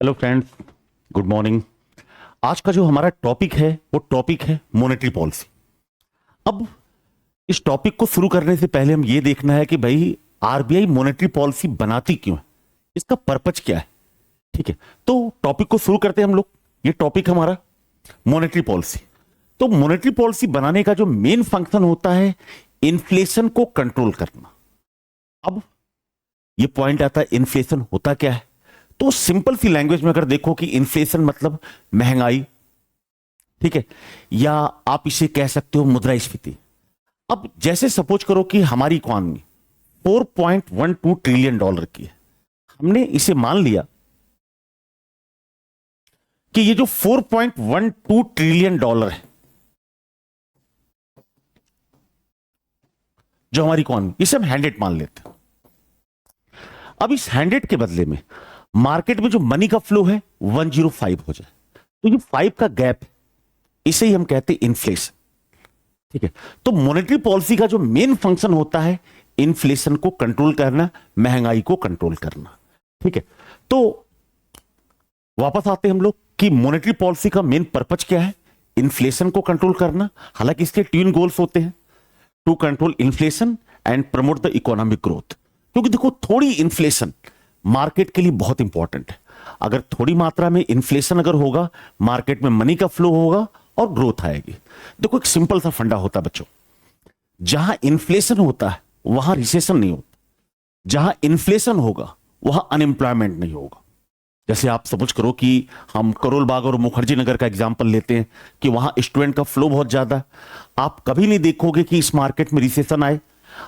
Hello friends, good morning. आज का जो हमारा टॉपिक है वो टॉपिक है मॉनेटरी पॉलिसी। अब इस टॉपिक को शुरू करने से पहले हम ये देखना है कि भाई आरबीआई मॉनेटरी पॉलिसी बनाती क्यों है, इसका पर्पज क्या है। ठीक है, तो टॉपिक को शुरू करते हैं हम लोग। ये टॉपिक हमारा मॉनेटरी पॉलिसी। तो मॉनेटरी पॉलिसी बनाने का जो मेन फंक्शन होता है इन्फ्लेशन को कंट्रोल करना। अब ये पॉइंट आता है इन्फ्लेशन होता क्या है। तो सिंपल सी लैंग्वेज में अगर देखो कि इन्फ्लेशन मतलब महंगाई, ठीक है, या आप इसे कह सकते हो मुद्रास्फीति। अब जैसे सपोज करो कि हमारी इकॉनमी 4.12 ट्रिलियन डॉलर की है। हमने इसे मान लिया कि ये जो 4.12 ट्रिलियन डॉलर है जो हमारी इकॉनमी, इसे हम 100 मान लेते हैं। अब इस 100 के बदले में मार्केट में जो मनी का फ्लो है 105 हो जाए, तो ये 5 का गैप, इसे ही हम कहते हैं इन्फ्लेशन। ठीक है, तो मॉनेटरी पॉलिसी का जो मेन फंक्शन होता है इन्फ्लेशन को कंट्रोल करना, महंगाई को कंट्रोल करना। ठीक है, तो वापस आते हैं हम लोग कि मॉनेटरी पॉलिसी का मेन पर्पज क्या है, इन्फ्लेशन को कंट्रोल करना। हालांकि इसके 3 गोल्स होते हैं, to control inflation and promote the economic growth. क्योंकि देखो थोड़ी इन्फ्लेशन मार्केट के लिए बहुत इंपॉर्टेंट है। अगर थोड़ी मात्रा में इन्फ्लेशन अगर होगा, मार्केट में मनी का फ्लो होगा और ग्रोथ आएगी। देखो एक सिंपल सा फंडा होता है बच्चों, जहां इन्फ्लेशन होता है वहां रिसेशन नहीं होता, जहां इन्फ्लेशन होगा वहां अनएम्प्लॉयमेंट नहीं होगा। जैसे आप समझ करो कि हम करोल बाग और मुखर्जी नगर का एग्जांपल लेते हैं कि वहां स्टूडेंट का फ्लो बहुत ज्यादा है। आप कभी नहीं देखोगे कि इस मार्केट में रिसेशन आए,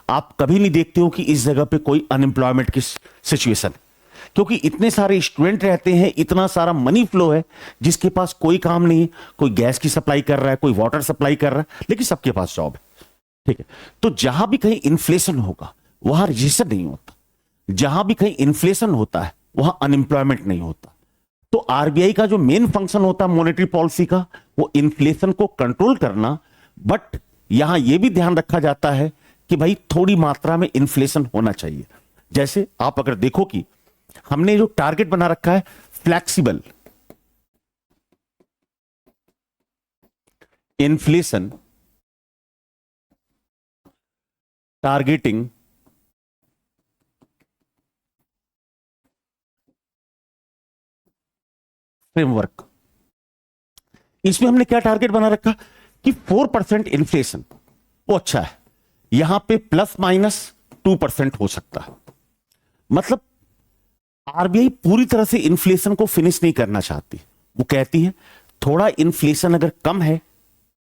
आप कभी नहीं देखते हो कि इस जगह पे कोई अनएम्प्लॉयमेंट की सिचुएशन है, क्योंकि इतने सारे स्टूडेंट रहते हैं, इतना सारा मनी फ्लो है, जिसके पास कोई काम नहीं है। कोई गैस की सप्लाई कर रहा है, कोई वाटर सप्लाई कर रहा है, लेकिन सबके पास जॉब है। ठीक है, तो जहां भी कहीं इन्फ्लेशन होगा वहां रिसेशन नहीं होता, जहां भी कहीं इन्फ्लेशन होता है वहां अनएम्प्लॉयमेंट नहीं होता। तो आरबीआई का जो मेन फंक्शन होता है मॉनेटरी पॉलिसी का, वो इन्फ्लेशन को कंट्रोल करना। बट यहां यह भी ध्यान रखा जाता है कि भाई थोड़ी मात्रा में इन्फ्लेशन होना चाहिए। जैसे आप अगर देखो कि हमने जो टारगेट बना रखा है फ्लैक्सिबल इन्फ्लेशन टारगेटिंग फ्रेमवर्क, इसमें हमने क्या टारगेट बना रखा कि 4% इन्फ्लेशन वो अच्छा है, यहां पे ±2% हो सकता है। मतलब आरबीआई पूरी तरह से इन्फ्लेशन को फिनिश नहीं करना चाहती। वो कहती है थोड़ा इन्फ्लेशन अगर कम है,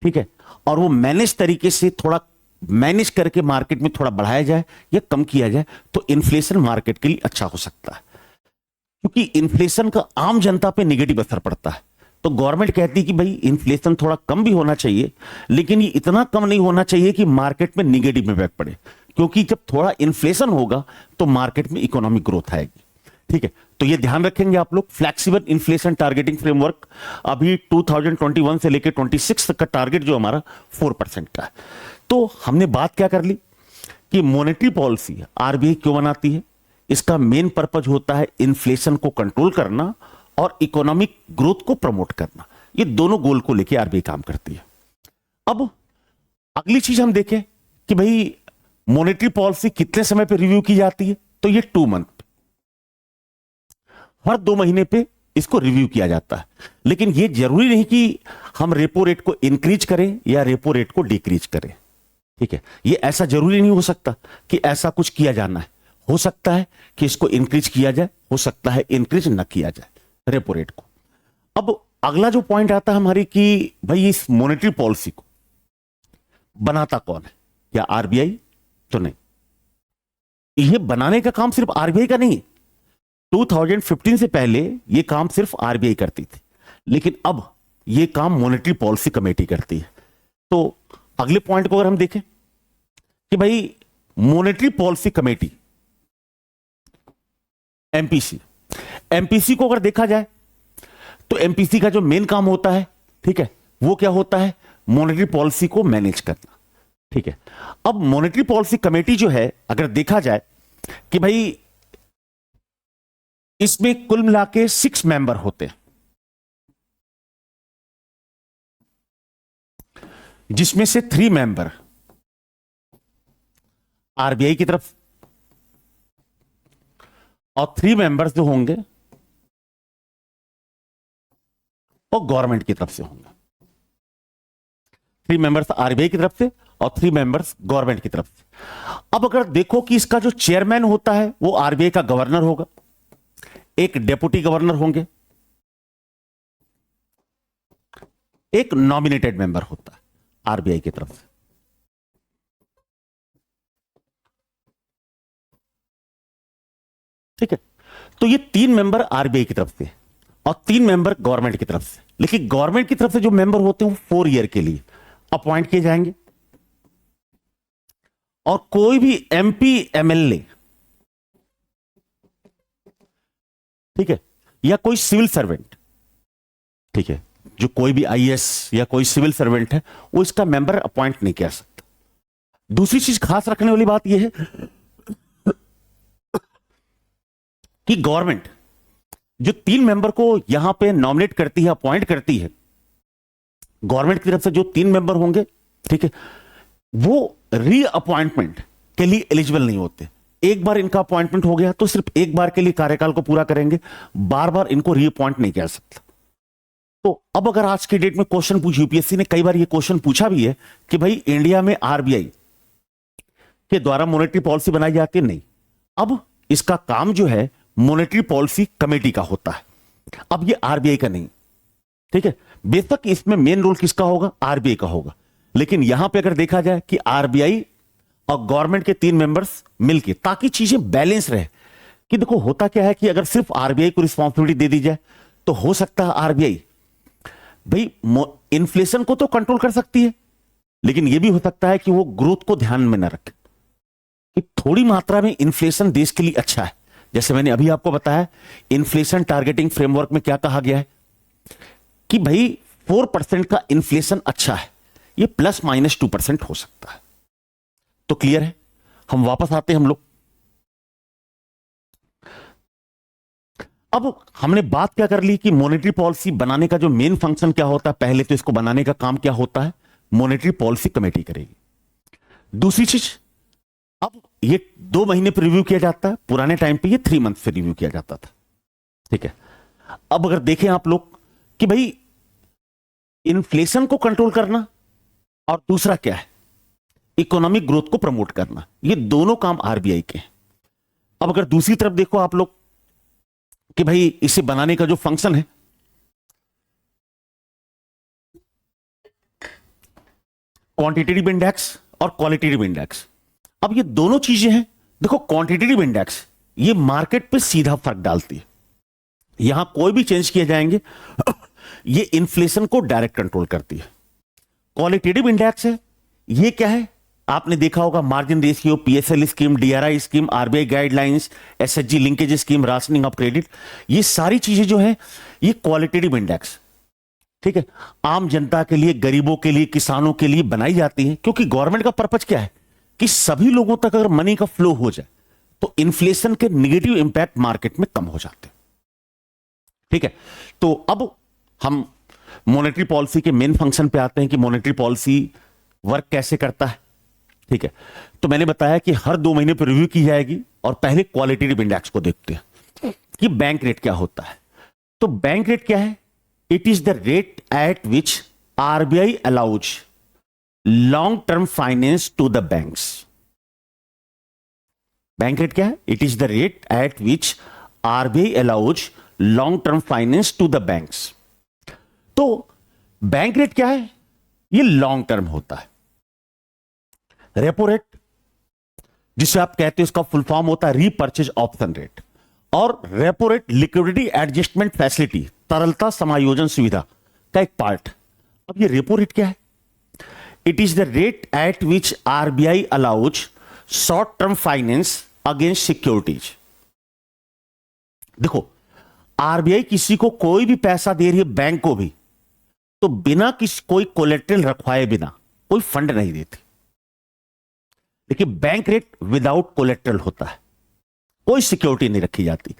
ठीक है, और वो मैनेज तरीके से थोड़ा मैनेज करके मार्केट में थोड़ा बढ़ाया जाए या कम किया जाए, तो इन्फ्लेशन मार्केट के लिए अच्छा हो सकता है। क्योंकि इन्फ्लेशन का आम जनता पे नेगेटिव असर पड़ता है। तो गवर्नमेंट कहती है कि भाई इन्फ्लेशन थोड़ा कम भी होना चाहिए, लेकिन ये इतना कम नहीं होना चाहिए कि मार्केट में नेगेटिव इफेक्ट पड़े। क्योंकि जब थोड़ा इन्फ्लेशन होगा तो मार्केट में इकोनॉमिक ग्रोथ आएगी। ठीक है, तो ये ध्यान रखेंगे आप लोग। फ्लेक्सिबल इन्फ्लेशन टारगेटिंग फ्रेमवर्क अभी 2021 से लेकर 26 तक का टारगेट जो हमारा 4% का है। तो हमने बात क्या कर ली कि मॉनेटरी पॉलिसी आरबीआई क्यों बनाती है। इसका मेन पर्पज होता है इन्फ्लेशन को कंट्रोल करना और इकोनॉमिक ग्रोथ को प्रमोट करना। ये दोनों गोल को लेकर आरबीआई काम करती है। अब अगली चीज हम देखें कि भाई मॉनेटरी पॉलिसी कितने समय पे रिव्यू की जाती है, तो ये 2 मंथ, हर 2 महीने पे इसको रिव्यू किया जाता है। लेकिन ये जरूरी नहीं कि हम रेपो रेट को इंक्रीज करें या रेपो रेट को डिक्रीज करें। ठीक है, ये ऐसा जरूरी नहीं हो सकता कि ऐसा कुछ किया जाना है। हो सकता है कि इसको इंक्रीज किया जाए, हो सकता है इंक्रीज न किया जाए रेपो रेट को। अब अगला जो पॉइंट आता है हमारी कि भाई इस मॉनेटरी पॉलिसी को बनाता कौन है, या आरबीआई? तो नहीं, ये बनाने का काम सिर्फ आरबीआई का नहीं है। 2015 से पहले ये काम सिर्फ आरबीआई करती थी, लेकिन अब ये काम मॉनेटरी पॉलिसी कमेटी करती है। तो अगले पॉइंट को अगर हम देखें कि भाई monetary policy committee MPC, MPC को अगर देखा जाए तो एमपीसी का जो मेन काम होता है, ठीक है, वो क्या होता है, मॉनेटरी पॉलिसी को मैनेज करना। ठीक है, अब मॉनेटरी पॉलिसी कमेटी जो है, अगर देखा जाए कि भाई इसमें कुल मिला के 6 मेंबर होते हैं, जिसमें से 3 मेंबर आरबीआई की तरफ और 3 मेंबर्स जो होंगे वो गवर्नमेंट की तरफ से होंगे। 3 मेंबर्स आरबीआई की तरफ से और 3 मेंबर्स गवर्नमेंट की तरफ से। अब अगर देखो कि इसका जो चेयरमैन होता है वो आरबीआई का गवर्नर होगा, एक डेप्यूटी गवर्नर होंगे, एक नॉमिनेटेड मेंबर होता है आरबीआई की तरफ से। ठीक है, तो ये 3 मेंबर आरबीआई की तरफ से और 3 मेंबर गवर्नमेंट की तरफ से। लेकिन गवर्नमेंट की तरफ से जो मेंबर होते हैं वो 4 ईयर के लिए अपॉइंट किए जाएंगे, और कोई भी एमपी एमएलए, ठीक है, या कोई सिविल सर्वेंट, ठीक है, जो कोई भी आईएएस या कोई सिविल सर्वेंट है वो इसका मेंबर अपॉइंट नहीं किया सकता। दूसरी चीज खास रखने वाली बात यह है कि गवर्नमेंट जो 3 मेंबर को यहां पे नॉमिनेट करती है, अपॉइंट करती है, गवर्नमेंट की तरफ से जो 3 मेंबर होंगे, ठीक है, वो रीअपॉइंटमेंट के लिए एलिजिबल नहीं होते। एक बार इनका अपॉइंटमेंट हो गया तो सिर्फ एक बार के लिए कार्यकाल को पूरा करेंगे, बार बार इनको रीअपॉइंट नहीं किया सकता। तो अब अगर आज की डेट में क्वेश्चन पूछे, यूपीएससी ने कई बार ये क्वेश्चन पूछा भी है कि भाई इंडिया में आरबीआई के द्वारा मॉनेटरी पॉलिसी बनाई जाती है, नहीं। अब इसका काम जो है मॉनेटरी पॉलिसी कमेटी का होता है, अब ये आरबीआई का नहीं। ठीक है, बेशक इसमें मेन रोल किसका होगा, आरबीआई का होगा, लेकिन यहां पे अगर देखा जाए कि आरबीआई और गवर्नमेंट के 3 मेंबर्स मिलके, ताकि चीजें बैलेंस रहे। कि देखो होता क्या है कि अगर सिर्फ आरबीआई को रिस्पॉन्सिबिलिटी दे दी जाए तो हो सकता है आरबीआई भाई इन्फ्लेशन को तो कंट्रोल कर सकती है, लेकिन यह भी हो सकता है कि वो ग्रोथ को ध्यान में न रखे, कि थोड़ी मात्रा में इन्फ्लेशन देश के लिए अच्छा है। जैसे मैंने अभी आपको बताया, इन्फ्लेशन टारगेटिंग फ्रेमवर्क में क्या कहा गया है कि भाई 4% का इन्फ्लेशन अच्छा है, ये ±2% हो सकता है। तो क्लियर है, हम वापस आते हैं हम लोग। अब हमने बात क्या कर ली कि मॉनेटरी पॉलिसी बनाने का जो मेन फंक्शन क्या होता है, पहले तो इसको बनाने का काम क्या होता है, मॉनेटरी पॉलिसी कमेटी करेगी। दूसरी चीज, अब ये 2 महीने पर रिव्यू किया जाता है, पुराने टाइम पे ये 3 मंथ से रिव्यू किया जाता था। ठीक है, अब अगर देखें आप लोग कि भाई इन्फ्लेशन को कंट्रोल करना और दूसरा क्या है, इकोनॉमिक ग्रोथ को प्रमोट करना, ये दोनों काम आरबीआई के हैं। अब अगर दूसरी तरफ देखो आप लोग कि भाई इसे बनाने का जो फंक्शन है, क्वांटिटेटिव इंडेक्स और क्वालिटेटिव इंडेक्स। अब ये दोनों चीजें हैं। देखो क्वांटिटेटिव इंडेक्स ये मार्केट पे सीधा फर्क डालती है, यहां कोई भी चेंज किए जाएंगे ये इन्फ्लेशन को डायरेक्ट कंट्रोल करती है। क्वालिटेटिव इंडेक्स है, ये क्या है, आपने देखा होगा margin ratio, PSL scheme, DRI scheme, RBI guidelines, SHG linkage scheme, rationing of credit, ये सारी चीजें जो है ये क्वालिटेटिव इंडेक्स, ठीक है, आम जनता के लिए, गरीबों के लिए, किसानों के लिए बनाई जाती है। क्योंकि गवर्नमेंट का पर्पज क्या है कि सभी लोगों तक अगर मनी का फ्लो हो जाए तो इन्फ्लेशन के नेगेटिव इंपैक्ट मार्केट में कम हो जाते हैं। ठीक है, तो अब हम मॉनेटरी पॉलिसी के मेन फंक्शन पे आते हैं कि मॉनेटरी पॉलिसी वर्क कैसे करता है। ठीक है, तो मैंने बताया कि हर 2 महीने पर रिव्यू की जाएगी, और पहले क्वालिटेटिव इंडेक्स को देखते हैं कि बैंक रेट क्या होता है। तो बैंक रेट क्या है, it is the rate at which RBI allows long term finance to the banks. Bank rate क्या है, it is the rate at which RBI allows long term finance to the banks. तो bank rate क्या है, ये long term होता है। Repo rate जिसे आप कहते हैं उसका फुल फॉर्म होता है रीपर्चेज ऑप्शन रेट, और repo rate liquidity adjustment facility, तरलता समायोजन सुविधा का एक पार्ट। अब ये रेपो रेट क्या है, it is the rate at which RBI allows short term finance against securities. देखो आरबीआई किसी को कोई भी पैसा दे रही है, बैंक को भी, तो बिना कोई कोलेट्रल रखवाए बिना कोई फंड नहीं देती। लेकिन बैंक रेट विदाउट कोलेट्रल होता है, कोई सिक्योरिटी नहीं रखी जाती।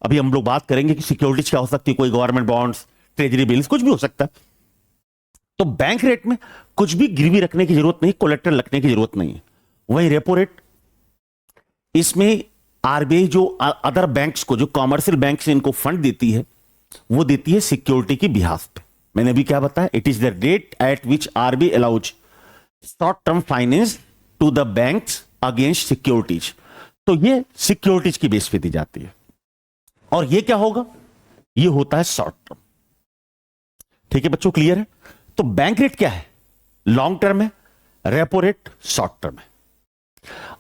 अभी हम लोग बात करेंगे कि सिक्योरिटीज क्या हो सकती है, कोई गवर्नमेंट बॉन्ड्स, ट्रेजरी बिल्स, कुछ भी हो सकता है। तो बैंक रेट में कुछ भी गिरवी रखने की जरूरत नहीं, कोलेक्टर रखने की जरूरत नहीं है। वही रेपो रेट, इसमें आरबीआई जो अदर बैंक्स को, जो कॉमर्शियल बैंक से इनको फंड देती है, वो देती है सिक्योरिटी की बिहाफ पे। मैंने अभी क्या बताया, it is the rate at which RBI allows short term finance to the banks against securities. तो ये सिक्योरिटीज की बेस पे दी जाती है। और ये क्या होगा, ये होता है शॉर्ट टर्म। ठीक है बच्चों, क्लियर है? तो बैंक रेट क्या है, लॉन्ग टर्म है, रेपो रेट शॉर्ट टर्म है।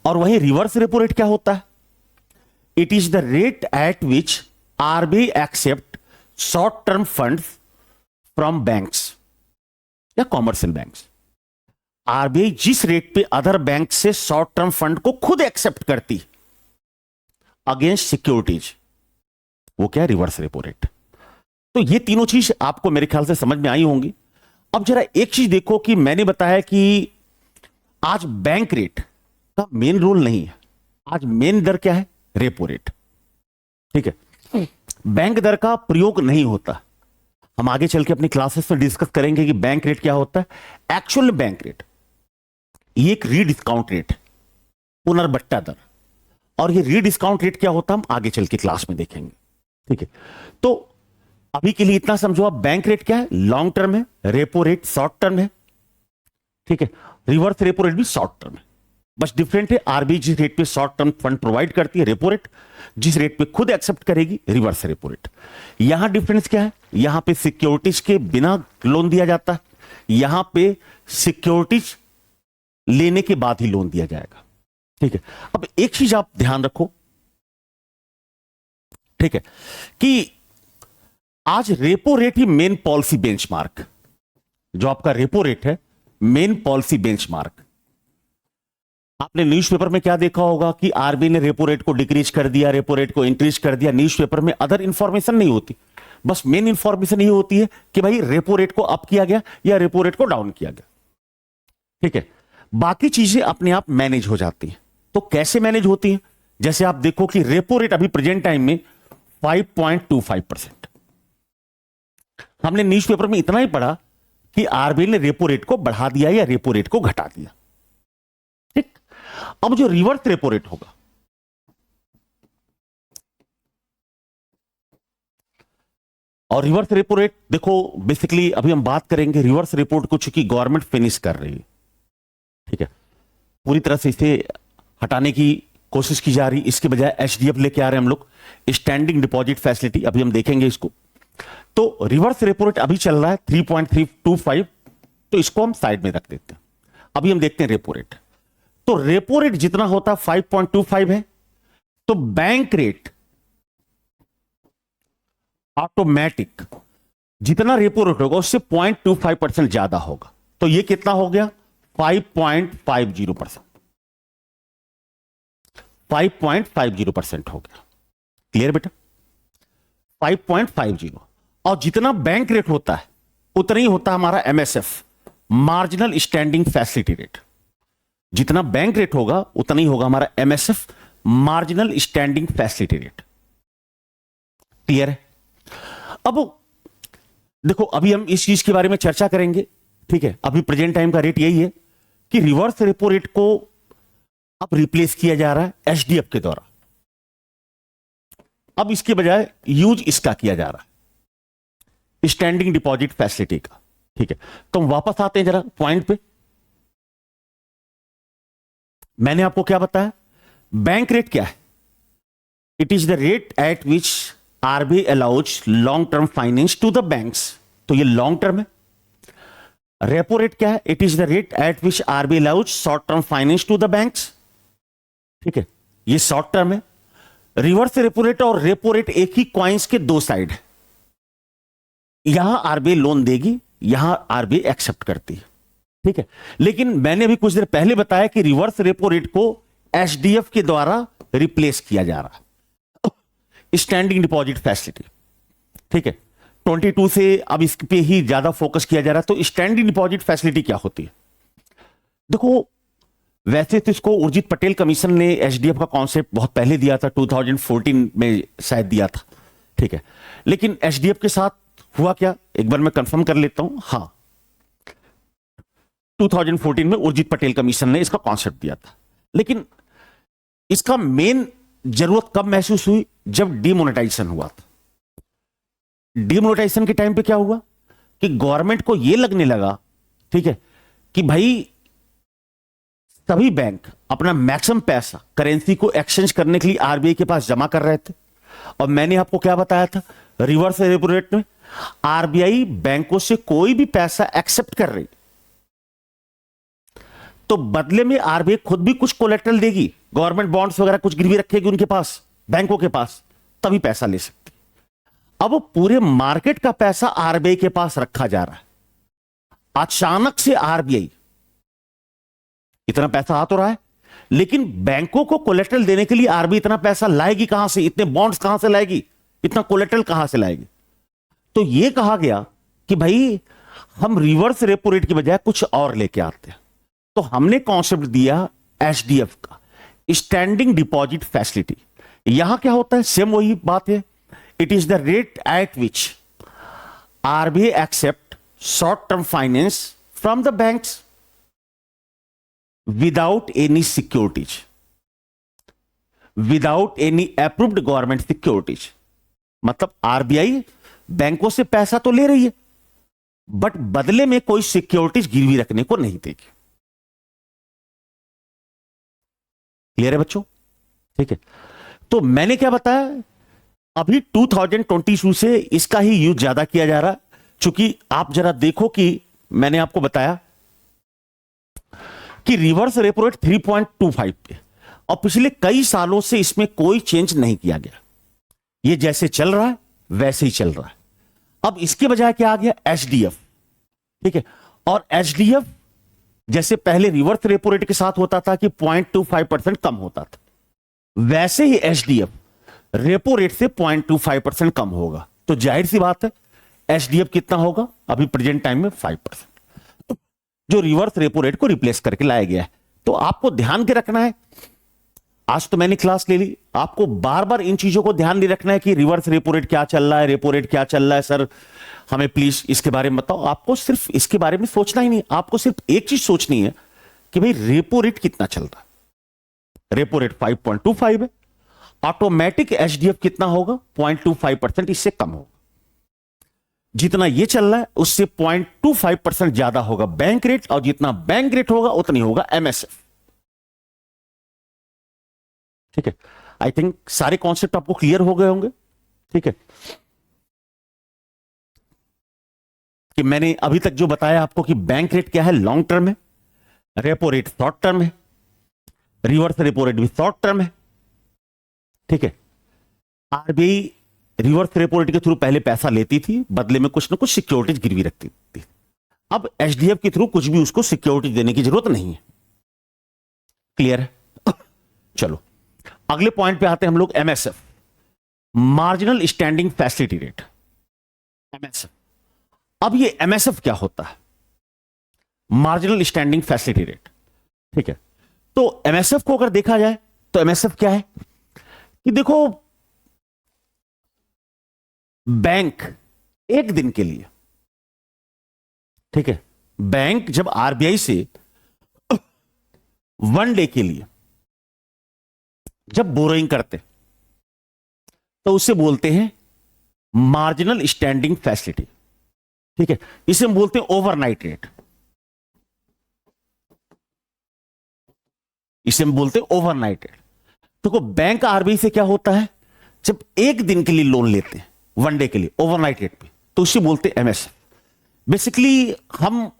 और वही रिवर्स रेपो रेट क्या होता है, it is the rate at which RBI accept short term funds from banks या कॉमर्शियल बैंक्स। आरबीआई जिस रेट पे अदर बैंक से शॉर्ट टर्म फंड को खुद एक्सेप्ट करती अगेंस्ट सिक्योरिटीज, वो क्या है, रिवर्स रेपो रेट। तो ये तीनों चीज आपको मेरे ख्याल से समझ में आई होंगी। अब जरा एक चीज देखो कि मैंने बताया कि आज बैंक रेट का मेन रोल नहीं है, आज मेन दर क्या है, रेपो रेट। ठीक है, बैंक दर का प्रयोग नहीं होता। हम आगे चल के अपनी क्लासेस में डिस्कस करेंगे कि बैंक रेट क्या होता है। एक्चुअल बैंक रेट ये एक रीडिस्काउंट रेट है, पुनर्बट्टा दर। और ये रीडिस्काउंट रेट क्या होता है, हम आगे चल के क्लास में देखेंगे। ठीक है, तो अभी के लिए इतना समझो आप, बैंक रेट क्या है, लॉन्ग टर्म है, रेपो रेट शॉर्ट टर्म है। ठीक है, रिवर्स रेपो रेट भी शॉर्ट टर्म है, बस डिफरेंट है। आरबीआई जिस रेट पे शॉर्ट टर्म फंड प्रोवाइड करती है रेपो रेट, जिस रेट पे खुद एक्सेप्ट करेगी रिवर्स रेपो रेट। यहां डिफरेंस क्या है, यहां पे सिक्योरिटीज के बिना लोन दिया जाता है, यहां पे सिक्योरिटीज लेने के बाद ही लोन दिया जाएगा। ठीक है, अब एक चीज आप ध्यान रखो, ठीक है, कि आज रेपो रेट ही मेन पॉलिसी बेंचमार्क, जो आपका रेपो रेट है मेन पॉलिसी बेंचमार्क। आपने न्यूज़पेपर में क्या देखा होगा कि आरबीआई ने रेपो रेट को डिक्रीज कर दिया, रेपो रेट को इंक्रीज कर दिया। न्यूज़पेपर में अदर इंफॉर्मेशन नहीं होती, बस मेन इंफॉर्मेशन ये होती है कि भाई रेपो रेट को अप किया गया या रेपो रेट को डाउन किया गया। ठीक है, बाकी चीजें अपने आप मैनेज हो जाती हैं। तो कैसे मैनेज होती हैं, जैसे आप देखो कि रेपो रेट अभी प्रेजेंट टाइम में 5.25%। हमने न्यूज़पेपर में इतना ही पढ़ा कि आरबीआई ने रेपो रेट को बढ़ा दिया या रेपो रेट को घटा दिया। ठीक, अब जो रिवर्स रेपो रेट होगा, और रिवर्स रेपो रेट देखो, बेसिकली अभी हम बात करेंगे रिवर्स रेपो रेट को, चूंकि गवर्नमेंट फिनिश कर रही है। ठीक है, पूरी तरह से इसे हटाने की कोशिश की जा रही, इसके बजाय एचडीएफ लेके आ रहे हैं हम लोग, स्टैंडिंग डिपॉजिट फैसिलिटी। अभी हम देखेंगे इसको। तो रिवर्स रेपो रेट अभी चल रहा है 3.325, तो इसको हम साइड में रख देते हैं। अभी हम देखते हैं रेपो रेट। तो रेपो रेट जितना होता है 5.25 है, तो बैंक रेट ऑटोमेटिक जितना रेपो रेट होगा उससे 0.25% ज्यादा होगा। तो ये कितना हो गया, 5.50%। 5.50% हो गया। क्लियर बेटा, 5.50। और जितना बैंक रेट होता है उतना ही होता है हमारा MSF, marginal standing facility rate. जितना बैंक रेट होगा उतना ही होगा हमारा MSF, marginal standing facility rate. Clear है? अब देखो, अभी हम इस चीज के बारे में चर्चा करेंगे। ठीक है, अभी प्रेजेंट टाइम का रेट यही है कि रिवर्स रेपो रेट को अब रिप्लेस किया जा रहा है एचडीएफ के द्वारा। अब इसके बजाय यूज इसका किया जा रहा है, स्टैंडिंग डिपॉजिट फैसिलिटी का। ठीक है, तो हम वापस आते हैं जरा पॉइंट पे। मैंने आपको क्या बताया, बैंक रेट क्या है, it is the rate at which RBI allows long term finance to the banks. तो ये लॉन्ग टर्म है। रेपो रेट क्या है, it is the rate at which RBI allows short term finance to the banks. ठीक है, ये short term है। Reverse repo rate और रेपो रेट एक ही कॉइंस के दो साइड है। यहां आरबीआई लोन देगी, यहां आरबीआई एक्सेप्ट करती है। ठीक है, लेकिन मैंने अभी कुछ देर पहले बताया कि रिवर्स रेपो रेट को एचडीएफ के द्वारा रिप्लेस किया जा रहा है, स्टैंडिंग डिपॉजिट फैसिलिटी। ठीक है, 22 से अब इस पे ही ज्यादा फोकस किया जा रहा है। तो स्टैंडिंग डिपॉजिट फैसिलिटी क्या होती है? देखो, वैसे तो इसको उर्जित पटेल कमीशन ने एचडीएफ का कॉन्सेप्ट बहुत पहले दिया था, 2014 में शायद दिया था। ठीक है, लेकिन एचडीएफ के साथ हुआ क्या, एक बार मैं कंफर्म कर लेता हूं। हाँ, 2014 में उर्जित पटेल कमीशन ने इसका कॉन्सेप्ट दिया था, लेकिन इसका मेन जरूरत कब महसूस हुई, जब डिमोनेटाइजेशन हुआ था। डिमोनेटाइजेशन के टाइम पे क्या हुआ कि गवर्नमेंट को यह लगने लगा, ठीक है, कि भाई सभी बैंक अपना मैक्सिमम पैसा करेंसी को एक्सचेंज करने के लिए आरबीआई के पास जमा कर रहे थे। और मैंने आपको क्या बताया था, रिवर्स रेपो रेट में आरबीआई बैंकों से कोई भी पैसा एक्सेप्ट कर रही तो बदले में आरबीआई खुद भी कुछ कोलेटरल देगी, गवर्नमेंट बॉन्ड्स वगैरह कुछ गिरवी रखेगी उनके पास, बैंकों के पास, तभी पैसा ले सकती। अब वो पूरे मार्केट का पैसा आरबीआई के पास रखा जा रहा है। अचानक से आरबीआई इतना पैसा आ तो रहा है, लेकिन बैंकों को कोलेटरल देने के लिए आरबीआई इतना पैसा लाएगी कहां से, इतने बॉन्ड्स कहां से लाएगी, इतना कोलेटरल कहां से लाएगी। तो यह कहा गया कि भाई हम रिवर्स रेपो रेट की बजाय कुछ और लेके आते हैं। तो हमने कॉन्सेप्ट दिया एचडीएफ का, स्टैंडिंग डिपॉजिट फैसिलिटी। यहां क्या होता है, सेम वही बात है, it is the rate at which RBI accept short term finance from the banks without any securities, without any approved government securities। मतलब आरबीआई बैंकों से पैसा तो ले रही है, बट बदले में कोई सिक्योरिटीज गिरवी रखने को नहीं देगी। क्लियर है बच्चों? ठीक है, तो मैंने क्या बताया, अभी 2022 से इसका ही यूज ज्यादा किया जा रहा है। चूंकि आप जरा देखो कि मैंने आपको बताया कि रिवर्स रेपो रेट 3.25 पे, और पिछले कई सालों से इसमें कोई चेंज नहीं किया गया। ये जैसे चल रहा है वैसे ही चल रहा है। अब इसके बजाय क्या आ गया, एचडीएफ। ठीक है, और एचडीएफ जैसे पहले रिवर्स रेपो रेट के साथ होता था कि 0.25% कम होता था, वैसे ही एचडीएफ रेपो रेट से 0.25% कम होगा। तो जाहिर सी बात है एचडीएफ कितना होगा, अभी प्रेजेंट टाइम में 5%, जो रिवर्स रेपो रेट को रिप्लेस करके लाया गया है। तो आपको ध्यान के रखना है, आज तो मैंने क्लास ले ली, आपको बार बार इन चीजों को ध्यान नहीं रखना है कि रिवर्स रेपो रेट क्या चल रहा है, रेपो रेट क्या चल रहा है, सर हमें प्लीज इसके बारे में बताओ। आपको सिर्फ इसके बारे में सोचना ही नहीं, आपको सिर्फ एक चीज सोचनी है कि भाई रेपो रेट कितना चल रहा है। रेपो रेट 5.25 है, ऑटोमेटिक एचडीएफ कितना होगा, 0.25%, इससे कम होगा। जितना ये चल रहा है उससे 0.25% ज्यादा होगा बैंक रेट, और जितना बैंक रेट होगा उतनी होगा एमएसएफ। ठीक है, आई थिंक सारे कॉन्सेप्ट आपको क्लियर हो गए होंगे। ठीक है, कि मैंने अभी तक जो बताया आपको कि बैंक रेट क्या है, लॉन्ग टर्म है, रेपो रेट शॉर्ट टर्म है, रिवर्स रेपो रेट भी शॉर्ट टर्म है। ठीक है, आरबीआई रिवर्स रेपो रेट के थ्रू पहले पैसा लेती थी, बदले में कुछ ना कुछ सिक्योरिटीज गिरवी रखती थी। अब एचडीएफ के थ्रू कुछ भी उसको सिक्योरिटी देने की जरूरत नहीं है। क्लियर है? चलो अगले पॉइंट पे आते हैं हम लोग, MSF, marginal standing facility rate, MSF. अब ये एमएसएफ क्या होता है, मार्जिनल स्टैंडिंग फैसिलिटी रेट। ठीक है, तो एमएसएफ को अगर देखा जाए तो एमएसएफ क्या है कि देखो, बैंक एक दिन के लिए, ठीक है, बैंक जब आरबीआई से 1 डे के लिए जब बोरोइंग करते तो उसे बोलते हैं मार्जिनल स्टैंडिंग फैसिलिटी। ठीक है, इसे हम बोलते हैं ओवरनाइट रेट, इसे हम बोलते हैं ओवरनाइट रेट। तो बैंक आरबीआई से क्या होता है, जब एक दिन के लिए लोन लेते हैं 1 डे के लिए ओवरनाइट रेट पे, तो उसे बोलते हैं एमएसएफ। बेसिकली हम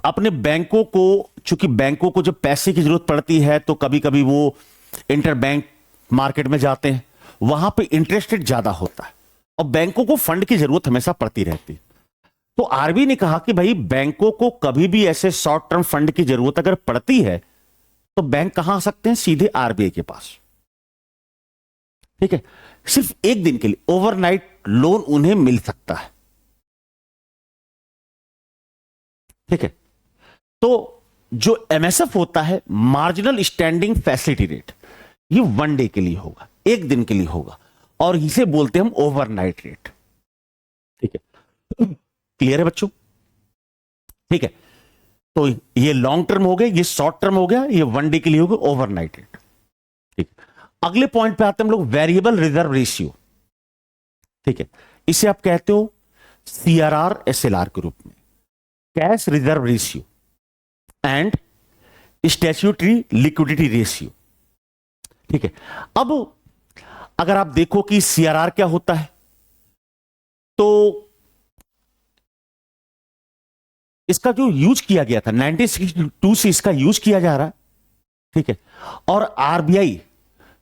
अपने बैंकों को, चूंकि बैंकों को जब पैसे की जरूरत पड़ती है तो कभी कभी वो इंटर बैंक मार्केट में जाते हैं, वहां पे इंटरेस्ट रेट ज्यादा होता है और बैंकों को फंड की जरूरत हमेशा पड़ती रहती है। तो आरबीआई ने कहा कि भाई बैंकों को कभी भी ऐसे शॉर्ट टर्म फंड की जरूरत अगर पड़ती है तो बैंक कहां आ सकते हैं, सीधे आरबीआई के पास। ठीक है, सिर्फ एक दिन के लिए ओवरनाइट लोन उन्हें मिल सकता है। ठीक है, तो जो एमएसएफ होता है, मार्जिनल स्टैंडिंग फैसिलिटी रेट, ये 1 डे के लिए होगा, एक दिन के लिए होगा, और इसे बोलते हैं हम ओवरनाइट रेट। ठीक है, क्लियर है बच्चों? ठीक है, तो ये लॉन्ग टर्म हो गया, ये शॉर्ट टर्म हो गया, ये 1 डे के लिए हो गया ओवरनाइट रेट। ठीक है, अगले पॉइंट पे आते हैं हम लोग, वेरिएबल रिजर्व रेशियो। ठीक है, इसे आप कहते हो सीआरआर एसएलआर के रूप में, cash reserve ratio and statutory liquidity ratio. ठीक है, अब अगर आप देखो कि सीआरआर क्या होता है, तो इसका जो यूज किया गया था 1962 से इसका यूज किया जा रहा है। ठीक है, और आरबीआई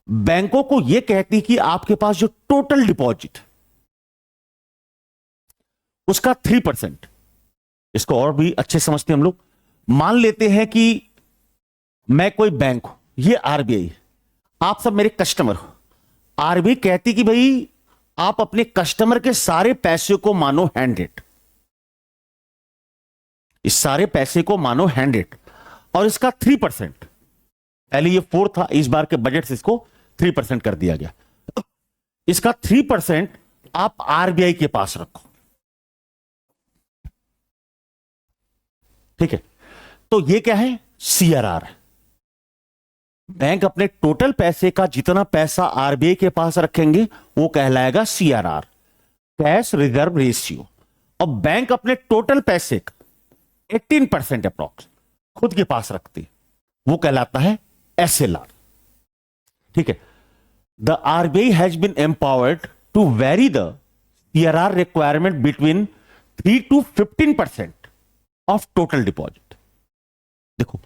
बैंकों को यह कहती कि आपके पास जो टोटल डिपॉजिट उसका 3%, इसको और भी अच्छे समझते हैं हम लोग। मान लेते हैं कि मैं कोई बैंक हूं, ये आरबीआई, आप सब मेरे कस्टमर हो। आरबीआई कहती कि भाई आप अपने कस्टमर के सारे पैसे को मानो हैंडेड, इस सारे पैसे को मानो हैंडेड, और इसका 3%, पहले ये 4 था, इस बार के बजट से इसको 3% कर दिया गया। इसका 3% आप आरबीआई के पास रखो। ठीक है, तो ये क्या है? सीआरआर। बैंक अपने टोटल पैसे का जितना पैसा आरबीआई के पास रखेंगे वो कहलाएगा सीआरआर, कैश रिजर्व रेशियो। और बैंक अपने टोटल पैसे का 18% अप्रॉक्स खुद के पास रखती है, वो कहलाता है एसएलआर। ठीक है, the RBI has been empowered to vary the CRR requirement between 3 to 15% of total deposit. देखो,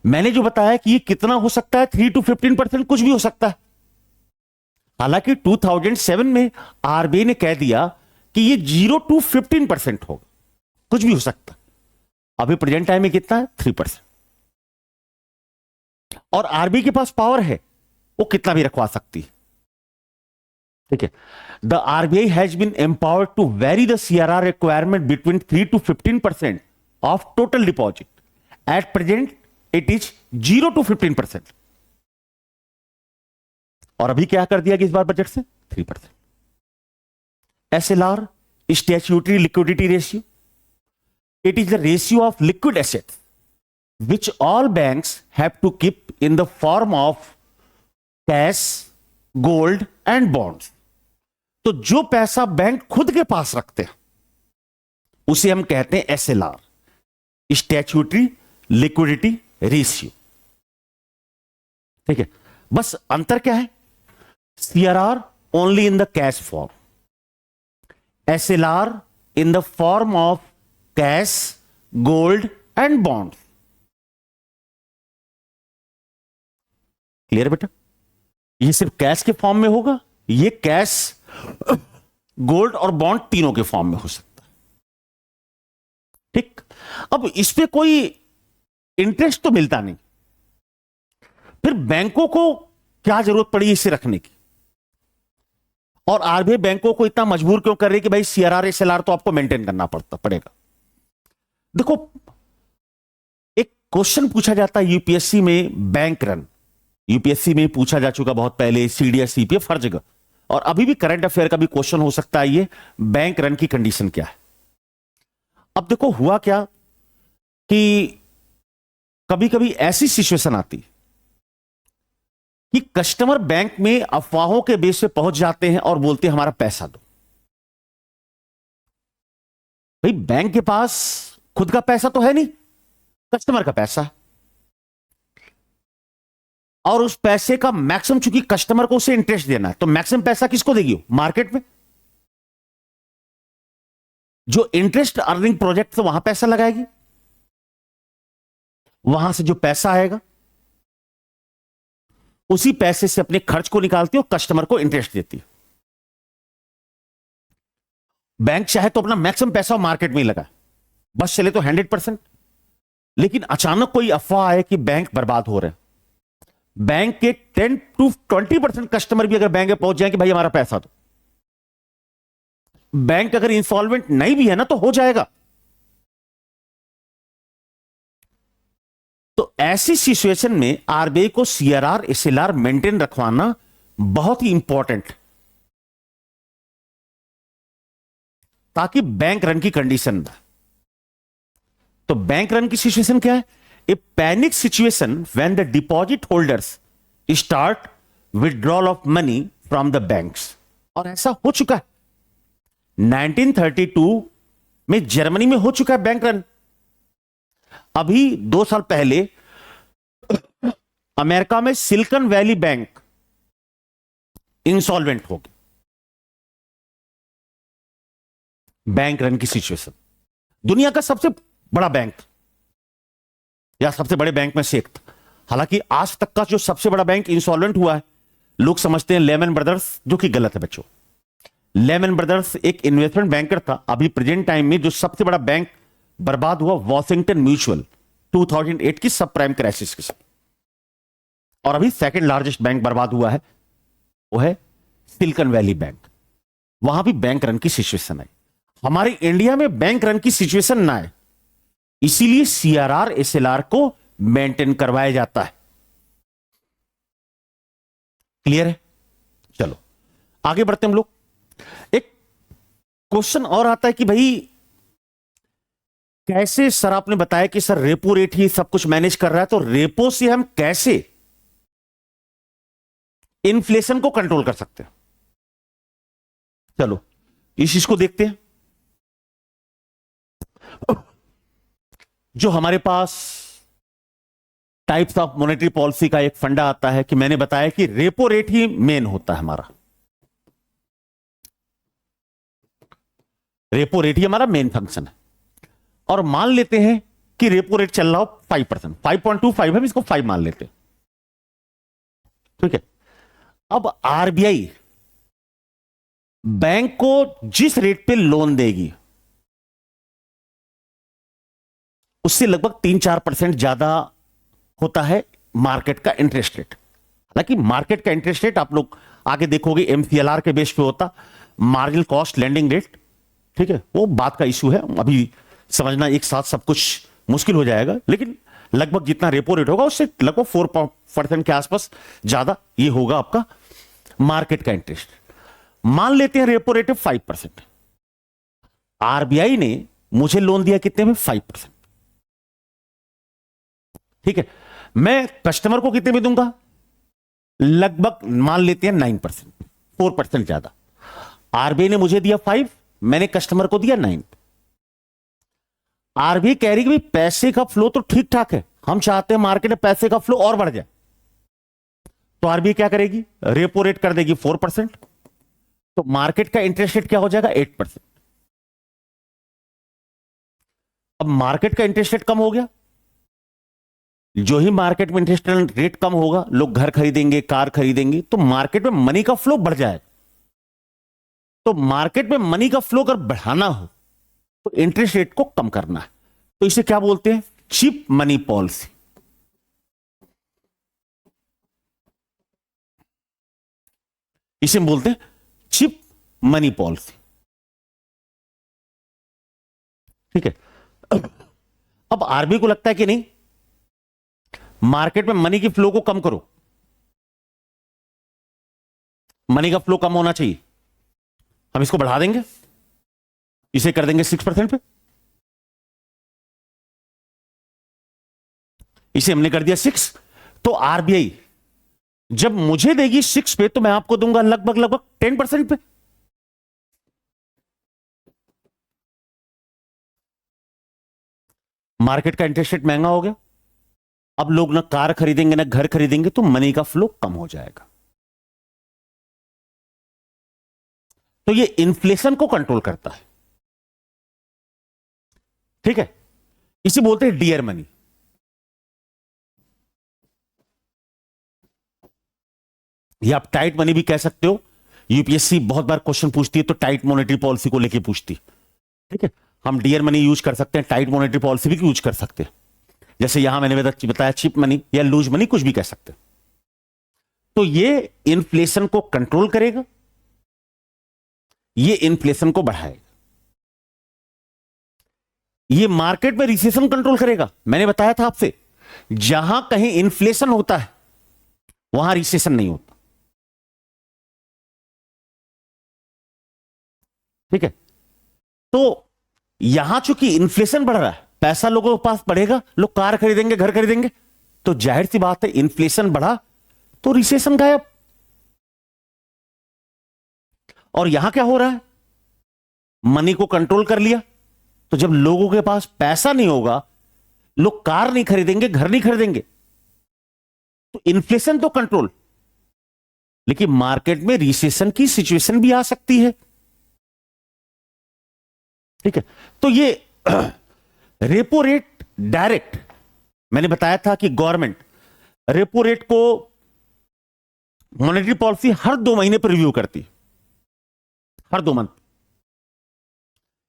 मैंने जो बताया कि ये कितना हो सकता है, 3 to 15%, कुछ भी हो सकता है। हालांकि 2007 में आरबीआई ने कह दिया कि ये 0 to 15% होगा, कुछ भी हो सकता है। अभी प्रेजेंट टाइम में कितना है? 3%। और आरबीआई के पास पावर है, वो कितना भी रखवा सकती है। ठीक है, the RBI has been empowered to vary the CRR requirement between 3 to 15% of total deposit. At present it is 0 to 15%। और अभी क्या कर दिया गया इस बार बजट से? 3%। SLR, statutory liquidity ratio, it is the ratio of liquid assets which all banks have to keep in the form of cash, gold and bonds। तो जो पैसा बैंक खुद के पास रखते हैं उसे हम कहते हैं एसएलआर, स्टैट्यूटरी लिक्विडिटी रेशियो। ठीक है, बस अंतर क्या है? CRR only in the cash form, SLR in the form of cash, gold and bond. Clear बेटा? ये सिर्फ कैश के फॉर्म में होगा, ये कैश, गोल्ड और बॉन्ड तीनों के फॉर्म में हो सकता है। ठीक, अब इस पे कोई इंटरेस्ट तो मिलता नहीं, फिर बैंकों को क्या जरूरत पड़ी इसे रखने की? और आरबीआई बैंकों को इतना मजबूर क्यों कर रही कि भाई सीआरआर एसएलआर तो आपको मेंटेन करना पड़ेगा? देखो, एक क्वेश्चन पूछा जाता है यूपीएससी में, बैंक रन, यूपीएससी में पूछा जा चुका बहुत पहले, सीडीएस सीपीएफ हर जगह, और अभी भी करंट अफेयर का भी क्वेश्चन हो सकता है ये, बैंक रन की कंडीशन क्या है। अब देखो हुआ क्या कि कभी कभी ऐसी सिचुएशन आती कि कस्टमर बैंक में अफवाहों के बेस पे पहुंच जाते हैं और बोलते हैं हमारा पैसा दो। भाई बैंक के पास खुद का पैसा तो है नहीं, कस्टमर का पैसा है, और उस पैसे का मैक्सिमम, चूंकि कस्टमर को उसे इंटरेस्ट देना है, तो मैक्सिमम पैसा किसको देगी? मार्केट में जो इंटरेस्ट अर्निंग प्रोजेक्ट से वहां पैसा लगाएगी, वहां से जो पैसा आएगा उसी पैसे से अपने खर्च को निकालती है और कस्टमर को इंटरेस्ट देती है। बैंक चाहे तो अपना मैक्सिमम पैसा मार्केट में ही लगाए, बस चले तो 100%। लेकिन अचानक कोई अफवाह आए कि बैंक बर्बाद हो रहे हैं, बैंक के 10 to 20% कस्टमर भी अगर बैंक में पहुंच जाए कि भाई हमारा पैसा दो, बैंक अगर इंसॉल्वेंट नहीं भी है ना तो हो जाएगा। तो ऐसी सिचुएशन में आरबीआई को सीआरआर एसएलआर मेंटेन रखवाना बहुत ही इंपॉर्टेंट, ताकि बैंक रन की कंडीशन ना। तो बैंक रन की सिचुएशन क्या है? A panic situation when the deposit holders start withdrawal of money from the banks. और ऐसा हो चुका है 1932 में जर्मनी में हो चुका है बैंक रन। अभी 2 साल पहले अमेरिका में सिलिकॉन वैली बैंक इंसॉल्वेंट हो गया। बैंक रन की सिचुएशन। दुनिया का सबसे बड़ा बैंक या सबसे बड़े बैंक में से एक था। हालांकि आज तक का जो सबसे बड़ा बैंक इंसॉल्वेंट हुआ है, लोग समझते हैं लेमन ब्रदर्स, जो कि गलत है बच्चों। लेमन ब्रदर्स एक इन्वेस्टमेंट बैंकर था। अभी प्रेजेंट टाइम में जो सबसे बड़ा बैंक बर्बाद हुआ, वॉशिंगटन म्यूचुअल, 2008 की सब प्राइम क्राइसिस के साथ। और अभी सेकंड लार्जेस्ट बैंक बर्बाद हुआ है, वो है सिलिकॉन वैली बैंक। वहां भी बैंक रन की सिचुएशन आई। हमारे इंडिया में बैंक रन की सिचुएशन ना आए, इसीलिए सीआरआर एसएलआर को मेंटेन करवाया जाता है। क्लियर है? चलो आगे बढ़ते हम लोग। एक क्वेश्चन और आता है कि भाई कैसे, सर आपने बताया कि सर रेपो रेट ही सब कुछ मैनेज कर रहा है, तो रेपो से हम कैसे इन्फ्लेशन को कंट्रोल कर सकते हैं? चलो इस चीज को देखते हैं। जो हमारे पास टाइप्स ऑफ मॉनेटरी पॉलिसी का एक फंडा आता है कि मैंने बताया कि रेपो रेट ही मेन होता है हमारा। रेपो रेट ही हमारा मेन फंक्शन है। और मान लेते हैं कि रेपो रेट चल रहा हो 5%, 5.25 है, इसको 5 मान लेते हैं। ठीक है। अब आरबीआई बैंक को जिस रेट पे लोन देगी उससे लगभग 3-4% ज्यादा होता है मार्केट का इंटरेस्ट रेट। हालांकि मार्केट का इंटरेस्ट रेट आप लोग आगे देखोगे एमसीएलआर के बेस पे होता, मार्जिनल कॉस्ट लेंडिंग रेट। ठीक है, वो बात का इशू है, अभी समझना एक साथ सब कुछ मुश्किल हो जाएगा। लेकिन लगभग जितना रेपो रेट होगा उससे लगभग 4% के आसपास ज्यादा ये होगा आपका मार्केट का इंटरेस्ट। मान लेते हैं रेपो रेट है 5%। आरबीआई ने मुझे लोन दिया कितने में? 5%। ठीक है, मैं कस्टमर को कितने में दूंगा? लगभग मान लेते हैं 9%, 4% ज्यादा। आरबीआई ने मुझे दिया 5, मैंने कस्टमर को दिया 9। आरबीआई कह रही है कि पैसे का फ्लो तो ठीक ठाक है, हम चाहते हैं मार्केट में पैसे का फ्लो और बढ़ जाए। तो आरबीआई क्या करेगी? रेपो रेट कर देगी 4%, तो मार्केट का इंटरेस्ट रेट क्या हो जाएगा? 8%। अब मार्केट का इंटरेस्ट रेट कम हो गया, जो ही मार्केट में इंटरेस्ट रेट कम होगा, लोग घर खरीदेंगे, कार खरीदेंगे, तो मार्केट में मनी का फ्लो बढ़ जाएगा। तो मार्केट में मनी का फ्लो अगर बढ़ाना हो तो इंटरेस्ट रेट को कम करना है। तो इसे क्या बोलते हैं? Cheap money policy. इसे हम बोलते हैं चीप मनी पॉलिसी। ठीक है। अब आरबीआई को लगता है कि नहीं, मार्केट में मनी की फ्लो को कम करो, मनी का फ्लो कम होना चाहिए, हम इसको बढ़ा देंगे, इसे कर देंगे 6% पे। इसे हमने कर दिया 6, तो आरबीआई जब मुझे देगी 6 पे तो मैं आपको दूंगा लगभग 10% पे। मार्केट का इंटरेस्ट रेट महंगा हो गया, अब लोग ना कार खरीदेंगे ना घर खरीदेंगे, तो मनी का फ्लो कम हो जाएगा। तो ये इन्फ्लेशन को कंट्रोल करता है। ठीक है, इसे बोलते हैं डियर मनी। या आप टाइट मनी भी कह सकते हो। यूपीएससी बहुत बार क्वेश्चन पूछती है तो टाइट मॉनेटरी पॉलिसी को लेके पूछती है। ठीक है, हम डियर मनी यूज कर सकते हैं, टाइट मॉनेटरी पॉलिसी भी यूज कर सकते हैं। जैसे यहां मैंने बताया चिप मनी या लूज मनी, कुछ भी कह सकते हैं। तो ये इन्फ्लेशन को कंट्रोल करेगा, ये इन्फ्लेशन को बढ़ाएगा, ये मार्केट में रिसेशन कंट्रोल करेगा। मैंने बताया था आपसे, जहां कहीं इन्फ्लेशन होता है वहां रिसेशन नहीं होता। ठीक है, तो यहां चूंकि इन्फ्लेशन बढ़ रहा है, पैसा लोगों के पास बढ़ेगा, लोग कार खरीदेंगे, घर खरीदेंगे, तो जाहिर सी बात है इन्फ्लेशन बढ़ा तो रिसेशन गायब। और यहां क्या हो रहा है, मनी को कंट्रोल कर लिया, तो जब लोगों के पास पैसा नहीं होगा, लोग कार नहीं खरीदेंगे, घर नहीं खरीदेंगे, तो इन्फ्लेशन तो कंट्रोल, लेकिन मार्केट में रिसेशन की सिचुएशन भी आ सकती है। ठीक है, तो ये रेपो रेट डायरेक्ट, मैंने बताया था कि गवर्नमेंट रेपो रेट को मॉनेटरी पॉलिसी हर 2 महीने पर रिव्यू करती है, हर 2 मंथ।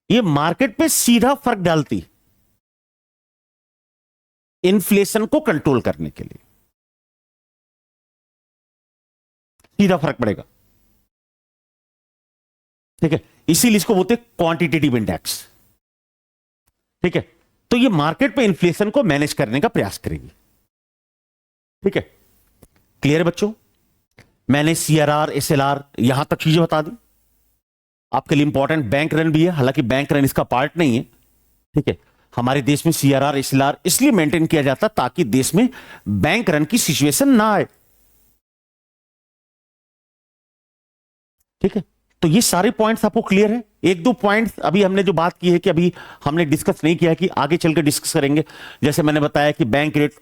ये मार्केट पे सीधा फर्क डालती इन्फ्लेशन को कंट्रोल करने के लिए, सीधा फर्क पड़ेगा। ठीक है, इसीलिए इसको बोलते हैं क्वांटिटेटिव इंडेक्स। ठीक है, तो ये मार्केट पे इन्फ्लेशन को मैनेज करने का प्रयास करेगी। ठीक है, क्लियर बच्चों? मैंने सीआरआर, एसएलआर यहां तक चीजें बता दी। आपके लिए इंपॉर्टेंट बैंक रन भी है, हालांकि बैंक रन इसका पार्ट नहीं है। ठीक है, हमारे देश में सीआरआर, एसएलआर इसलिए मेंटेन किया जाता ताकि देश में बैंक रन की सिचुएशन ना आए। ठीक है, तो ये सारे पॉइंट्स आपको क्लियर है? एक दो पॉइंट्स अभी हमने जो बात की है कि अभी हमने डिस्कस नहीं किया, कि आगे चलकर डिस्कस करेंगे। जैसे मैंने बताया कि बैंक रेट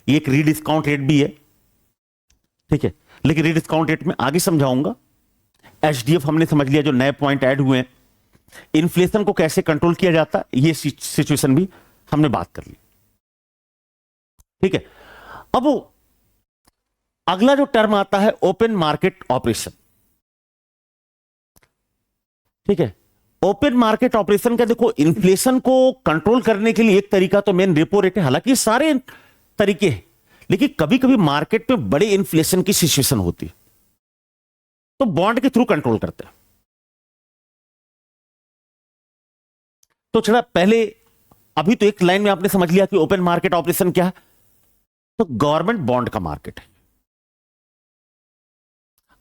एक रीडिस्काउंट रेट भी है। ठीक है, लेकिन रीडिस्काउंट रेट में आगे समझाऊंगा। एचडीएफ हमने समझ लिया, जो नए पॉइंट ऐड हुए हैं। इन्फ्लेशन को कैसे कंट्रोल किया जाता है, ये सिचुएशन भी हमने बात कर ली। ठीक है, अब अगला जो टर्म आता है ओपन मार्केट ऑपरेशन। ठीक है, ओपन मार्केट ऑपरेशन का देखो, इन्फ्लेशन को कंट्रोल करने के लिए एक तरीका तो मेन रेपो रेट है, हालांकि सारे तरीके हैं, लेकिन कभी कभी मार्केट में बड़े इन्फ्लेशन की सिचुएशन होती है तो बॉन्ड के थ्रू कंट्रोल करते हैं। तो चला पहले, अभी तो एक लाइन में आपने समझ लिया कि ओपन मार्केट ऑपरेशन क्या है। तो गवर्नमेंट बॉन्ड का मार्केट है।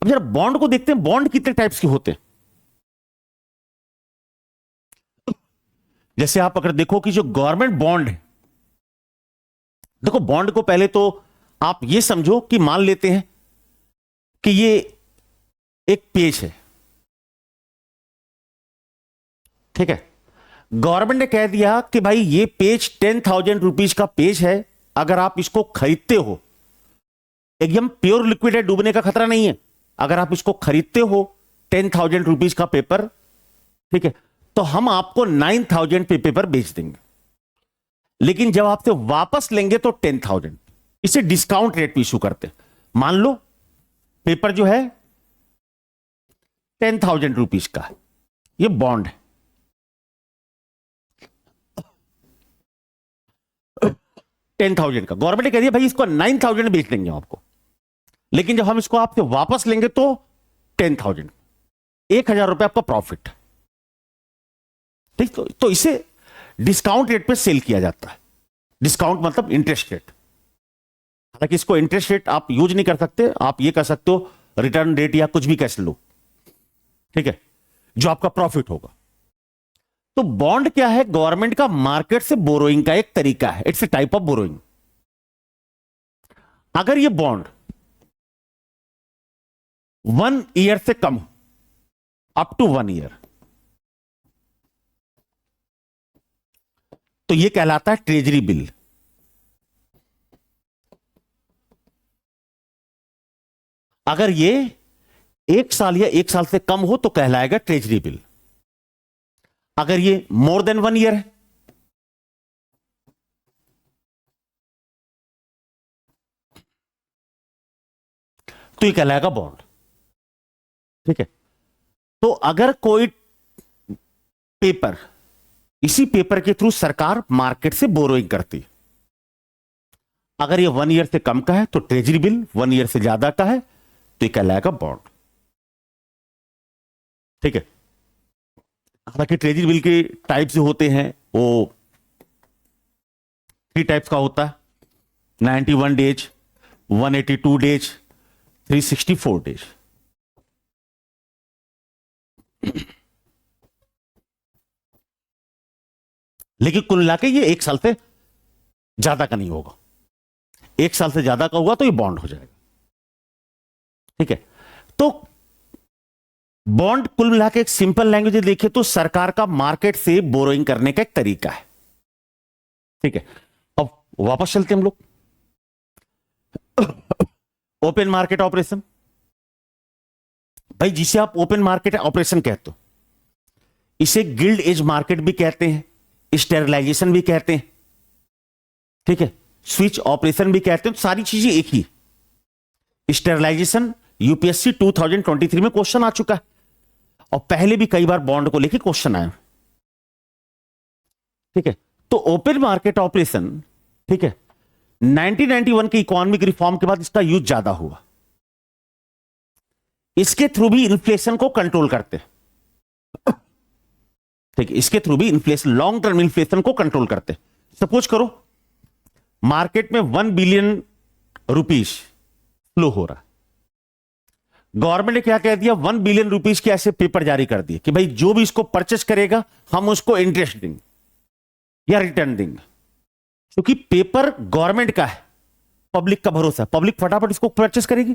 अब जरा बॉन्ड को देखते हैं, बॉन्ड कितने टाइप्स के होते हैं। जैसे आप अगर देखो कि जो गवर्नमेंट बॉन्ड है, देखो बॉन्ड को पहले तो आप ये समझो कि मान लेते हैं कि ये एक पेज है। ठीक है, गवर्नमेंट ने कह दिया कि भाई ये पेज 10,000 रुपीज का पेज है, अगर आप इसको खरीदते हो, एकदम प्योर लिक्विड है, डूबने का खतरा नहीं है, अगर आप इसको खरीदते हो 10,000 रुपीज का पेपर, ठीक है, तो हम आपको 9,000 पे पेपर बेच देंगे। लेकिन जब आपसे वापस लेंगे तो 10,000, इसे डिस्काउंट रेट पे इशू करते। मान लो पेपर जो है 10,000 रुपीज का है, ये बॉन्ड है। 10,000 का गवर्नमेंट ने कह दिया भाई इसको 9,000 बेच देंगे आपको, लेकिन जब हम इसको आपसे वापस लेंगे तो 10,000, 1,000 रुपए आपका प्रॉफिट। ठीक, तो इसे डिस्काउंट रेट पे सेल किया जाता है। डिस्काउंट मतलब इंटरेस्ट रेट। हालांकि इसको इंटरेस्ट रेट आप यूज नहीं कर सकते, आप ये कर सकते हो रिटर्न रेट या कुछ भी कैसे लो। ठीक है, जो आपका प्रॉफिट होगा। तो बॉन्ड क्या है? गवर्नमेंट का मार्केट से बोरोइंग का एक तरीका है, it's a type of borrowing. अगर ये बॉन्ड 1 ईयर से कम हो, अप टू 1 ईयर, तो ये कहलाता है ट्रेजरी बिल। अगर ये 1 साल या 1 साल से कम हो तो कहलाएगा ट्रेजरी बिल। अगर ये मोर देन 1 ईयर है तो ये कहलाएगा बॉन्ड। ठीक है, तो अगर कोई पेपर, इसी पेपर के थ्रू सरकार मार्केट से बोरोइंग करती, अगर ये 1 ईयर से कम का है तो ट्रेजरी बिल, 1 ईयर से ज्यादा का है तो ये कहलाएगा बॉन्ड। ठीक है, हालांकि ट्रेजरी बिल के टाइप्स जो होते हैं वो 3 टाइप्स का होता है, 91 डेज, 182 डेज, 364 डेज। लेकिन कुल मिला के ये 1 साल से ज्यादा का नहीं होगा। 1 साल से ज्यादा का होगा तो ये बॉन्ड हो जाएगा। ठीक है, तो बॉन्ड कुल मिला के एक सिंपल लैंग्वेज देखिए तो सरकार का मार्केट से बोरोइंग करने का एक तरीका है। ठीक है, अब वापस चलते हम लोग ओपन मार्केट ऑपरेशन। भाई जिसे आप ओपन मार्केट ऑपरेशन कहते हो, इसे गिल्ड एज मार्केट भी कहते हैं, स्टेरलाइजेशन भी कहते हैं। ठीक है, स्विच ऑपरेशन भी कहते हैं, तो सारी चीजें एक ही। स्टेरलाइजेशन यूपीएससी 2023 में क्वेश्चन आ चुका है और पहले भी कई बार बॉन्ड को लेकर क्वेश्चन आया। ठीक है, तो ओपन मार्केट ऑपरेशन, ठीक है, 1991 के इकोनॉमिक रिफॉर्म के बाद इसका यूज ज्यादा हुआ। इसके थ्रू भी इन्फ्लेशन को कंट्रोल करते हैं। ठीक है, इसके थ्रू भी इन्फ्लेशन, लॉन्ग टर्म इन्फ्लेशन को कंट्रोल करते हैं। सपोज करो मार्केट में 1 बिलियन रुपीस फ्लो हो रहा है, गवर्नमेंट ने क्या कह दिया, 1 बिलियन रुपीस के ऐसे पेपर जारी कर दिए कि भाई जो भी इसको परचेस करेगा हम उसको इंटरेस्ट देंगे या रिटर्न देंगे। क्योंकि पेपर गवर्नमेंट का है, पब्लिक का भरोसा है, पब्लिक फटाफट इसको परचेस करेगी,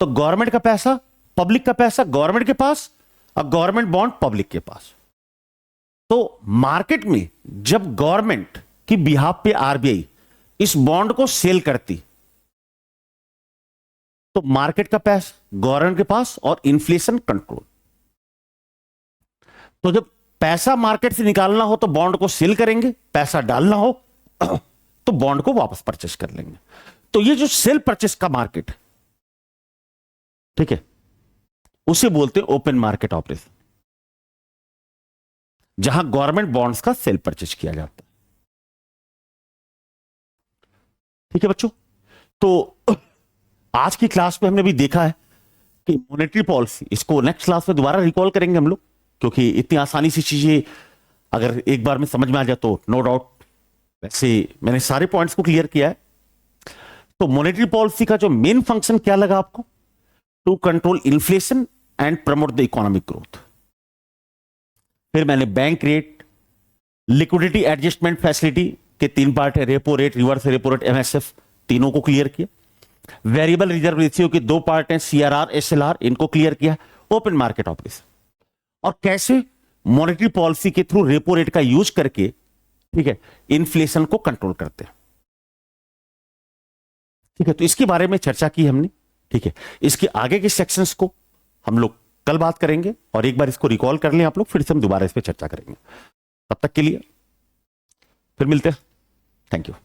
तो गवर्नमेंट का पैसा, पब्लिक का पैसा गवर्नमेंट के पास और गवर्नमेंट बॉन्ड पब्लिक के पास। तो मार्केट में जब गवर्नमेंट की बिहाफ पे आरबीआई इस बॉन्ड को सेल करती, तो मार्केट का पैसा गवर्नमेंट के पास और इन्फ्लेशन कंट्रोल। तो जब पैसा मार्केट से निकालना हो तो बॉन्ड को सेल करेंगे, पैसा डालना हो तो बॉन्ड को वापस परचेस कर लेंगे। तो ये जो सेल परचेस का मार्केट है, ठीक है, उसे बोलते हैं ओपन मार्केट ऑपरेशन, जहां गवर्नमेंट बॉन्ड्स का सेल परचेस किया जाता है। ठीक है बच्चों, तो आज की क्लास में हमने भी देखा है कि मॉनेटरी पॉलिसी, इसको नेक्स्ट क्लास में दोबारा रिकॉल करेंगे हम लोग, क्योंकि इतनी आसानी से चीजें अगर एक बार में समझ में आ जाए तो नो डाउट। वैसे मैंने सारे पॉइंट्स को क्लियर किया है। तो मॉनेटरी पॉलिसी का जो मेन फंक्शन क्या लगा आपको, to control inflation and promote the economic growth. फिर मैंने bank rate, liquidity adjustment facility के 3 पार्ट है, repo rate, reverse repo rate, MSF, तीनों को क्लियर किया। वेरिएबल रिजर्व रेशियो के 2 पार्ट हैं, सीआरआर, एसएलआर, इनको क्लियर किया। ओपन मार्केट ऑपरेशन और कैसे मॉनेटरी पॉलिसी के थ्रू रेपो रेट का यूज करके, ठीक है, इन्फ्लेशन को कंट्रोल करते हैं। ठीक है, तो इसके बारे में चर्चा की हमने। ठीक है, इसके आगे के सेक्शंस को हम लोग कल बात करेंगे और एक बार इसको रिकॉल कर लें आप लोग, फिर से हम दोबारा इस पर चर्चा करेंगे। तब तक के लिए फिर मिलते हैं। Thank you.